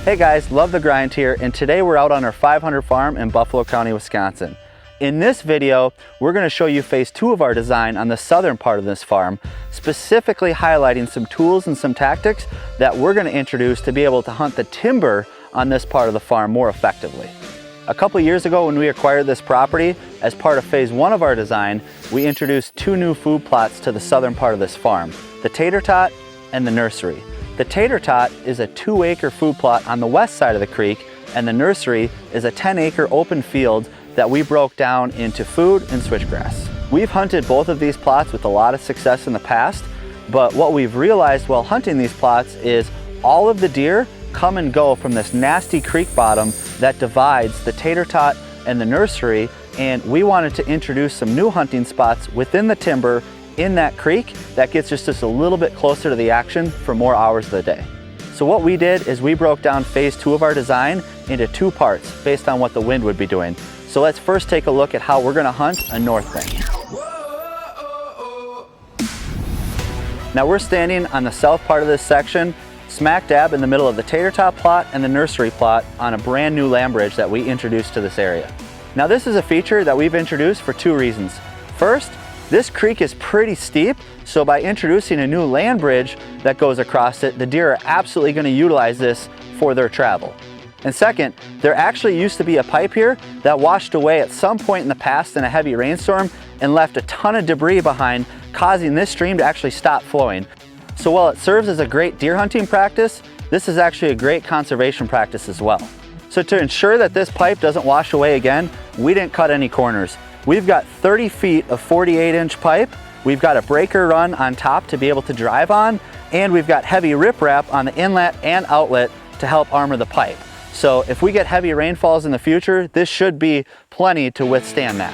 Hey guys, Love the Grind here, and today we're out on our 500 farm in Buffalo County, Wisconsin. In this video, we're going to show you phase 2 of our design on the southern part of this farm, specifically highlighting some tools and some tactics that we're going to introduce to be able to hunt the timber on this part of the farm more effectively. A couple years ago when we acquired this property, as part of phase 1 of our design, we introduced 2 new food plots to the southern part of this farm, the tater tot and the nursery. The tater tot is a 2-acre food plot on the west side of the creek, and the nursery is a 10-acre open field that we broke down into food and switchgrass. We've hunted both of these plots with a lot of success in the past, but what we've realized while hunting these plots is all of the deer come and go from this nasty creek bottom that divides the tater tot and the nursery, and we wanted to introduce some new hunting spots within the timber in that creek that gets just a little bit closer to the action for more hours of the day. So what we did is we broke down phase 2 of our design into 2 parts based on what the wind would be doing. So let's first take a look at how we're going to hunt a north wind. Now we're standing on the south part of this section, smack dab in the middle of the tater tot plot and the nursery plot on a brand new land bridge that we introduced to this area. Now this is a feature that we've introduced for 2 reasons. First, this creek is pretty steep, so by introducing a new land bridge that goes across it, the deer are absolutely going to utilize this for their travel. And second, there actually used to be a pipe here that washed away at some point in the past in a heavy rainstorm and left a ton of debris behind, causing this stream to actually stop flowing. So while it serves as a great deer hunting practice, this is actually a great conservation practice as well. So to ensure that this pipe doesn't wash away again, we didn't cut any corners. We've got 30 feet of 48-inch pipe, we've got a breaker run on top to be able to drive on, and we've got heavy riprap on the inlet and outlet to help armor the pipe. So if we get heavy rainfalls in the future, this should be plenty to withstand that.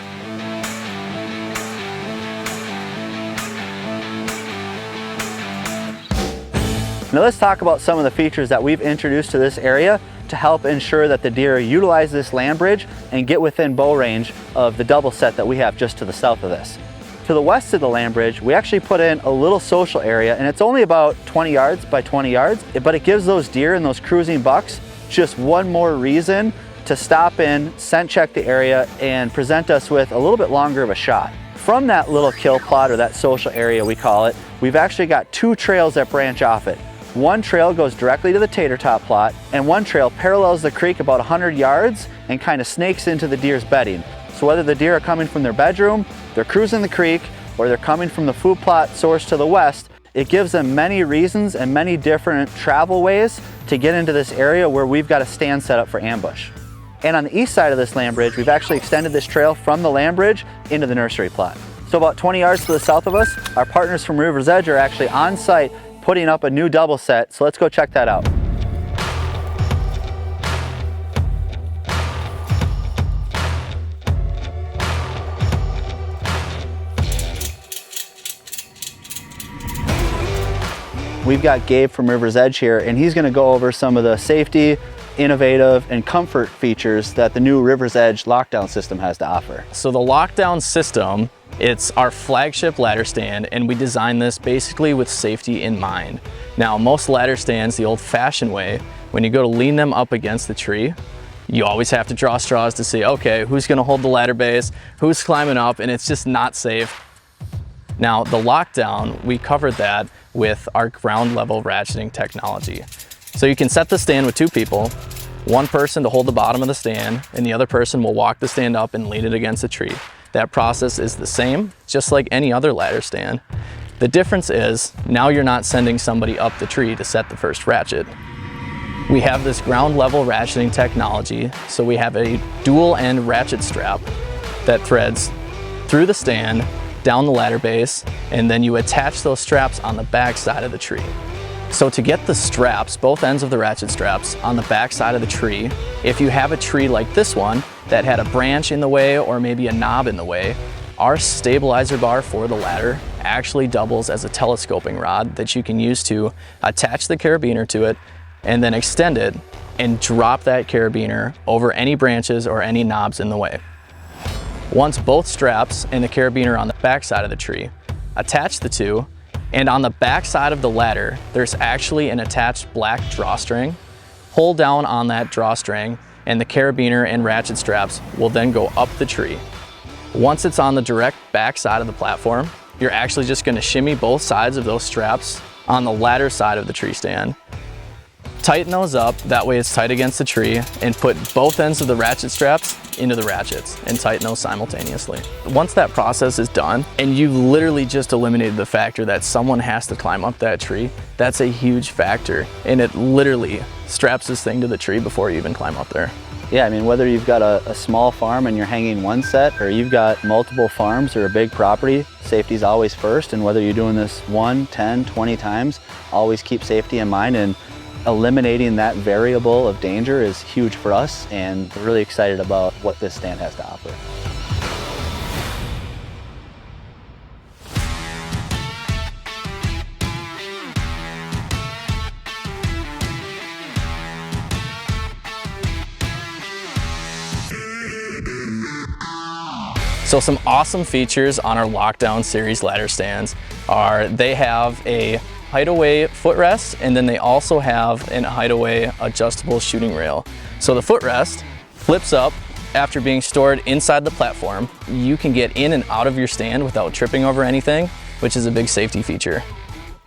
Now let's talk about some of the features that we've introduced to this area to help ensure that the deer utilize this land bridge and get within bow range of the double set that we have just to the south of this. To the west of the land bridge, we actually put in a little social area, and it's only about 20 yards by 20 yards, but it gives those deer and those cruising bucks just one more reason to stop in, scent check the area, and present us with a little bit longer of a shot. From that little kill plot, or that social area we call it, we've actually got 2 trails that branch off it. One trail goes directly to the tater tot plot, and one trail parallels the creek about 100 yards and kind of snakes into the deer's bedding. So whether the deer are coming from their bedroom, they're cruising the creek, or they're coming from the food plot source to the west, it gives them many reasons and many different travel ways to get into this area where we've got a stand set up for ambush. And on the east side of this land bridge, we've actually extended this trail from the land bridge into the nursery plot. So about 20 yards to the south of us, our partners from River's Edge are actually on site putting up a new double set, so let's go check that out. We've got Gabe from River's Edge here, and he's going to go over some of the safety, innovative, and comfort features that the new River's Edge lockdown system has to offer. So the lockdown system, it's our flagship ladder stand, and we designed this basically with safety in mind. Now, most ladder stands, the old-fashioned way, when you go to lean them up against the tree, you always have to draw straws to see, okay, who's gonna hold the ladder base, who's climbing up, and it's just not safe. Now, the lockdown, we covered that with our ground level ratcheting technology. So you can set the stand with 2 people, one person to hold the bottom of the stand, and the other person will walk the stand up and lean it against the tree. That process is the same, just like any other ladder stand. The difference is, now you're not sending somebody up the tree to set the first ratchet. We have this ground level ratcheting technology, so we have a dual end ratchet strap that threads through the stand, down the ladder base, and then you attach those straps on the back side of the tree. So to get the straps, both ends of the ratchet straps, on the back side of the tree, if you have a tree like this one that had a branch in the way or maybe a knob in the way, our stabilizer bar for the ladder actually doubles as a telescoping rod that you can use to attach the carabiner to it and then extend it and drop that carabiner over any branches or any knobs in the way. Once both straps and the carabiner on the back side of the tree, attach the 2, and on the back side of the ladder, there's actually an attached black drawstring pull down on that drawstring, and the carabiner and ratchet straps will then go up the tree. Once it's on the direct back side of the platform, you're actually just going to shimmy both sides of those straps on the ladder side of the tree stand. Tighten those up, that way it's tight against the tree, and put both ends of the ratchet straps into the ratchets and tighten those simultaneously. Once that process is done, and you've literally just eliminated the factor that someone has to climb up that tree, that's a huge factor, and it literally straps this thing to the tree before you even climb up there. Yeah, I mean, whether you've got a small farm and you're hanging one set, or you've got multiple farms or a big property, safety's always first. And whether you're doing this 1, 10, 20 times, always keep safety in mind, and eliminating that variable of danger is huge for us, and we're really excited about what this stand has to offer. So some awesome features on our Lockdown series ladder stands are they have a hideaway footrest, and then they also have an hideaway adjustable shooting rail. So the footrest flips up after being stored inside the platform. You can get in and out of your stand without tripping over anything, which is a big safety feature.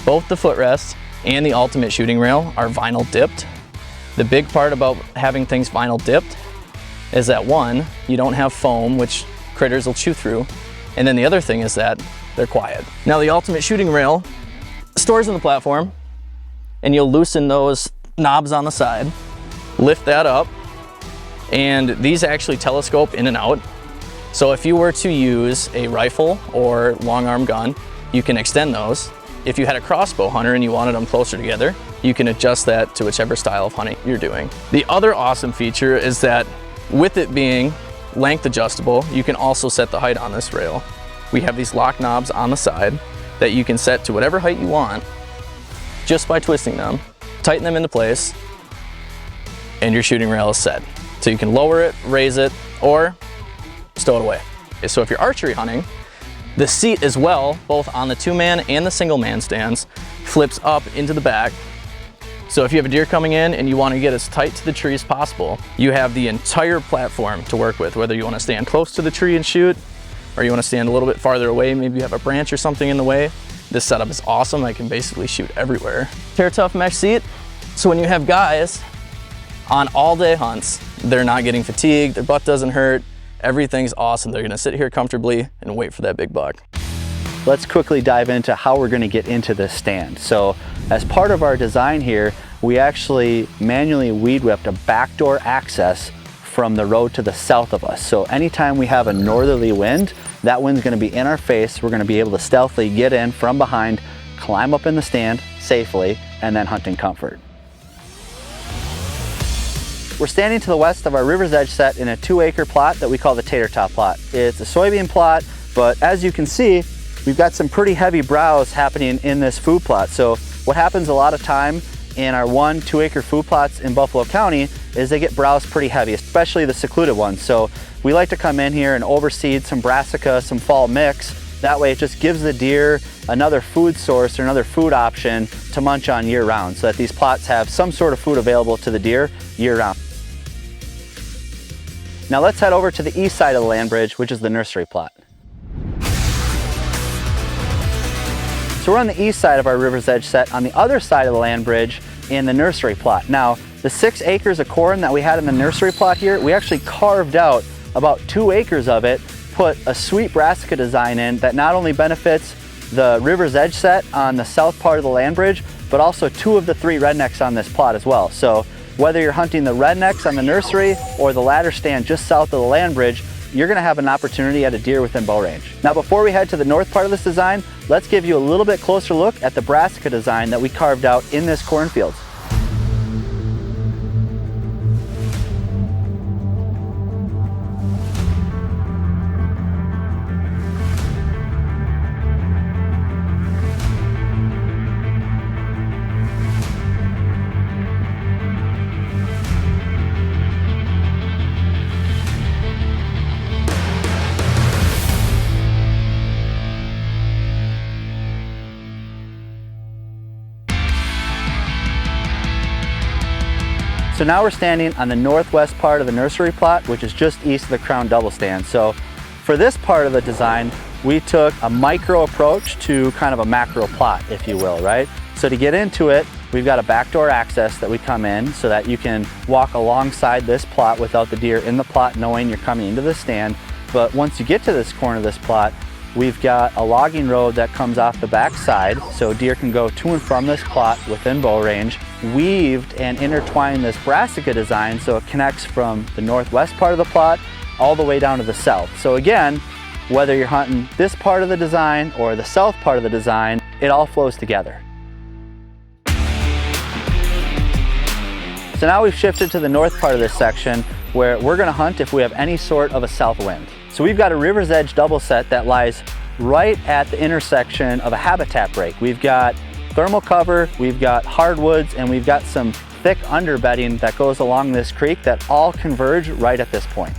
Both the footrest and the ultimate shooting rail are vinyl dipped. The big part about having things vinyl dipped is that, one, you don't have foam, which critters will chew through, and then the other thing is that they're quiet. Now the ultimate shooting rail stores in the platform, and you'll loosen those knobs on the side, lift that up, and these actually telescope in and out. So if you were to use a rifle or long arm gun, you can extend those. If you had a crossbow hunter and you wanted them closer together, you can adjust that to whichever style of hunting you're doing. The other awesome feature is that with it being length adjustable, you can also set the height on this rail. We have these lock knobs on the side that you can set to whatever height you want just by twisting them, tighten them into place, and your shooting rail is set. So you can lower it, raise it, or stow it away. So if you're archery hunting, the seat as well, both on the 2-man and the single-man stands, flips up into the back. So if you have a deer coming in and you want to get as tight to the tree as possible, you have the entire platform to work with, whether you want to stand close to the tree and shoot, or you want to stand a little bit farther away, maybe you have a branch or something in the way. This setup is awesome. I can basically shoot everywhere. Tear tough mesh seat, so when you have guys on all day hunts, they're not getting fatigued, their butt doesn't hurt, everything's awesome. They're gonna sit here comfortably and wait for that big buck. Let's quickly dive into how we're gonna get into this stand. So as part of our design here, we actually manually weed whipped a backdoor access from the road to the south of us. So anytime we have a northerly wind, that wind's gonna be in our face. We're gonna be able to stealthily get in from behind, climb up in the stand safely, and then hunt in comfort. We're standing to the west of our River's Edge set in a 2-acre plot that we call the Tater Top plot. It's a soybean plot, but as you can see, we've got some pretty heavy browse happening in this food plot. So what happens a lot of time in our 1-2-acre food plots in Buffalo County is they get browse pretty heavy, especially the secluded ones. So we like to come in here and overseed some brassica, some fall mix. That way it just gives the deer another food source or another food option to munch on year round, so that these plots have some sort of food available to the deer year round. Now let's head over to the east side of the land bridge, which is the nursery plot. So we're on the east side of our River's Edge set, on the other side of the land bridge in the nursery plot. Now, the 6 acres of corn that we had in the nursery plot here, we actually carved out about 2 acres of it, put a sweet brassica design in that not only benefits the River's Edge set on the south part of the land bridge, but also 2 of the 3 rednecks on this plot as well. So whether you're hunting the rednecks on the nursery or the ladder stand just south of the land bridge, you're gonna have an opportunity at a deer within bow range. Now before we head to the north part of this design, let's give you a little bit closer look at the brassica design that we carved out in this cornfield. So now we're standing on the northwest part of the nursery plot, which is just east of the crown double stand. So for this part of the design, we took a micro approach to kind of a macro plot, if you will, right? So to get into it, we've got a backdoor access that we come in so that you can walk alongside this plot without the deer in the plot knowing you're coming into the stand. But once you get to this corner of this plot, we've got a logging road that comes off the back side, so deer can go to and from this plot within bow range. Weaved and intertwined this brassica design so it connects from the northwest part of the plot all the way down to the south. So again, whether you're hunting this part of the design or the south part of the design, it all flows together. So now we've shifted to the north part of this section where we're gonna hunt if we have any sort of a south wind. So we've got a river's edge double set that lies right at the intersection of a habitat break. We've got thermal cover, we've got hardwoods, and we've got some thick underbedding that goes along this creek that all converge right at this point.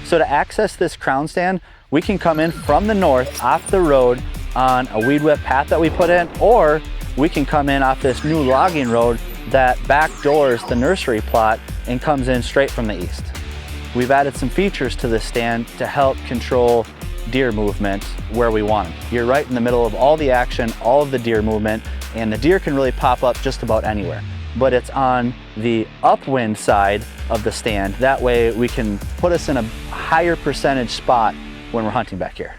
So to access this crown stand, we can come in from the north off the road on a weed whip path that we put in, or we can come in off this new logging road that backdoors the nursery plot and comes in straight from the east. We've added some features to this stand to help control deer movement where we want them. You're right in the middle of all the action, all of the deer movement, and the deer can really pop up just about anywhere. But it's on the upwind side of the stand. That way we can put us in a higher percentage spot when we're hunting back here.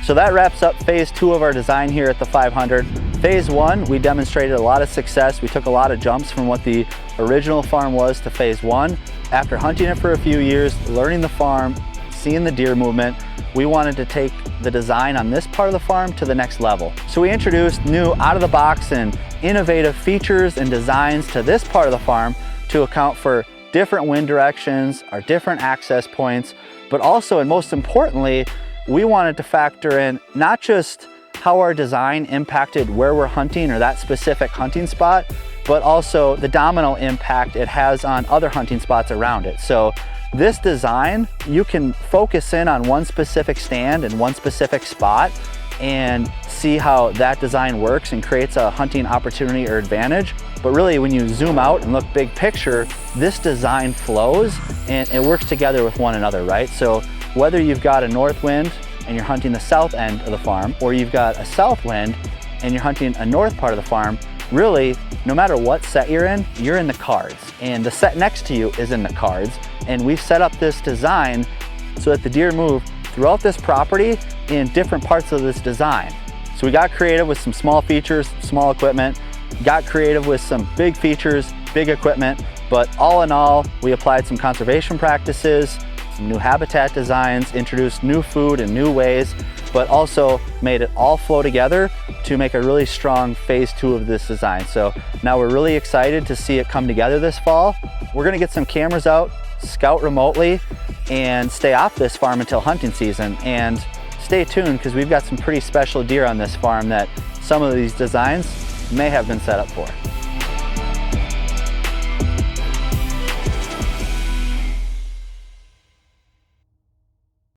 So that wraps up phase 2 of our design here at the 500. Phase 1, we demonstrated a lot of success. We took a lot of jumps from what the original farm was to phase 1. After hunting it for a few years, learning the farm, seeing the deer movement, we wanted to take the design on this part of the farm to the next level. So we introduced new out-of-the-box and innovative features and designs to this part of the farm to account for different wind directions, our different access points, but also, and most importantly, we wanted to factor in not just how our design impacted where we're hunting or that specific hunting spot, but also the domino impact it has on other hunting spots around it. So this design, you can focus in on one specific stand and one specific spot and see how that design works and creates a hunting opportunity or advantage. But really, when you zoom out and look big picture, this design flows and it works together with one another, right? So whether you've got a north wind and you're hunting the south end of the farm, or you've got a south wind and you're hunting a north part of the farm, really, no matter what set you're in the cards. And the set next to you is in the cards. And we've set up this design so that the deer move throughout this property in different parts of this design. So we got creative with some small features, small equipment, got creative with some big features, big equipment, but all in all, we applied some conservation practices, some new habitat designs, introduced new food in new ways, but also made it all flow together to make a really strong phase 2 of this design. So now we're really excited to see it come together this fall. We're gonna get some cameras out, scout remotely, and stay off this farm until hunting season. And stay tuned, because we've got some pretty special deer on this farm that some of these designs may have been set up for.